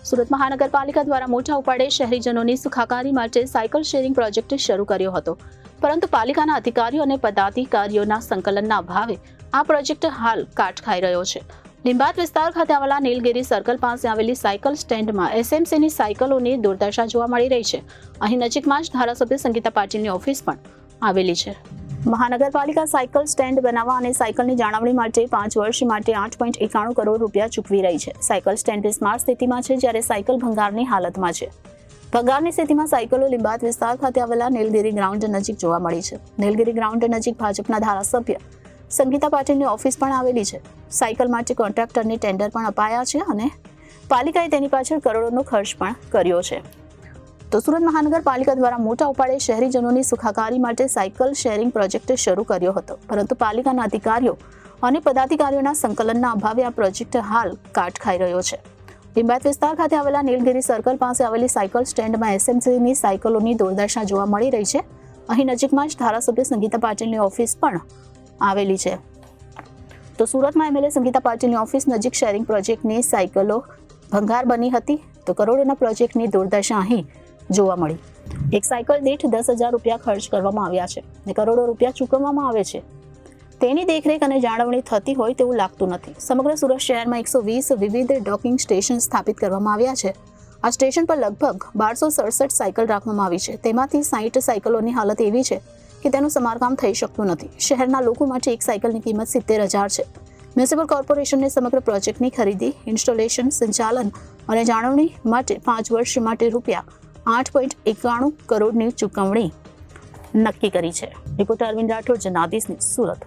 સુરત મહાનગરપાલિકા દ્વારા મોટા ઉપાડે શહેરીજનોની સુખાકારી માટે સાયકલ શેરિંગ પ્રોજેક્ટ શરૂ કર્યો હતો, પરંતુ પાલિકાના અધિકારીઓ અને પદાધિકારીઓના સંકલનના અભાવે આ પ્રોજેક્ટ હાલ કાટ ખાઈ રહ્યો છે. લીંબાદ વિસ્તાર ખાતે આવેલા નીલગિરી સર્કલ પાસે આવેલી સાયકલ સ્ટેન્ડમાં એસએમસીની સાયકલોની દુર્દશા જોવા મળી રહી છે. અહીં નજીકમાં જ ધારાસભ્ય સંગીતા પાટીલની ઓફિસ પણ આવેલી છે. મહાનગરપાલિકા સાયકલ સ્ટેન્ડ બનાવવા અને સાયકલની જાળવણી માટે 5 વર્ષ માટે 8.91 કરોડ રૂપિયા ચૂકવી રહી છે. સાયકલ સ્ટેન્ડ બિસ્માર સ્થિતિમાં છે, જ્યારે સાયકલ ભંગારની હાલતમાં છે. ભંગારની સ્થિતિમાં સાયકલો લીંબાદ વિસ્તાર ખાતે આવેલા નીલગિરી ગ્રાઉન્ડ નજીક જોવા મળી છે. નીલગિરી ગ્રાઉન્ડ નજીક ભાજપના ધારાસભ્ય સંગીતા પાટીલની ઓફિસ પણ આવેલી છે. સાયકલ માટે કોન્ટ્રાક્ટરને ટેન્ડર પણ અપાયા છે અને પાલિકાએ તેની પાછળ કરોડોનો ખર્ચ પણ કર્યો છે. તો સુરત મહાનગરપાલિકા દ્વારા મોટા ઉપાડે શહેરીજનોની સુખાકારી માટે સાયકલ શેરિંગ પ્રોજેક્ટ શરૂ કર્યો હતો, પરંતુ પાલિકાના અધિકારીઓ અને પદાધિકારીઓના સંકલનના અભાવે આ પ્રોજેક્ટ હાલ કાટ ખાઈ રહ્યો છે. લીંબાદ વિસ્તાર ખાતે આવેલા નીલગિરી સર્કલ પાસે આવેલી સાયકલ સ્ટેન્ડમાં એસએમસીની સાયકલોની દુર્દશા જોવા મળી રહી છે. અહીં નજીકમાં જ ધારાસભ્ય સંગીતા પાટીલની ઓફિસ પણ આવેલી છે. તો સુરતમાં એમએલએ સંગીતા પાટીલની ઓફિસ નજીક શેરિંગ પ્રોજેક્ટની સાયકલો ભંગાર બની હતી, તો કરોડોના પ્રોજેક્ટની દુર્દશા અહીં જોવા મળી. એક સાયકલ દીઠ 10,000 રૂપિયા ખર્ચ કરવામાં આવ્યા છે અને કરોડો રૂપિયા ચૂકવવામાં આવે છે. તેની દેખરેખ અને જાળવણી થતી હોય તેવું લાગતું નથી. સમગ્ર સુરત શહેરમાં 120 વિવિધ ડોકિંગ સ્ટેશન સ્થાપિત કરવામાં આવ્યા છે. આ સ્ટેશન પર લગભગ 1267 સાયકલ રાખવામાં આવી છે. તેમાંથી 60 સાયકલોની હાલત એવી છે કે તેનું સમારકામ થઈ શકતું નથી. શહેરના લોકો માટે એક સાયકલની કિંમત 70,000 છે. મ્યુનિસિપલ કોર્પોરેશનને સમગ્ર પ્રોજેક્ટની ખરીદી, ઇન્સ્ટોલેશન, સંચાલન અને જાળવણી માટે 5 વર્ષ માટે રૂપિયા 8.91 કરોડની ચૂકવણી નક્કી કરી છે. Reporter Arvind Rathod, Janadesh news, Surat.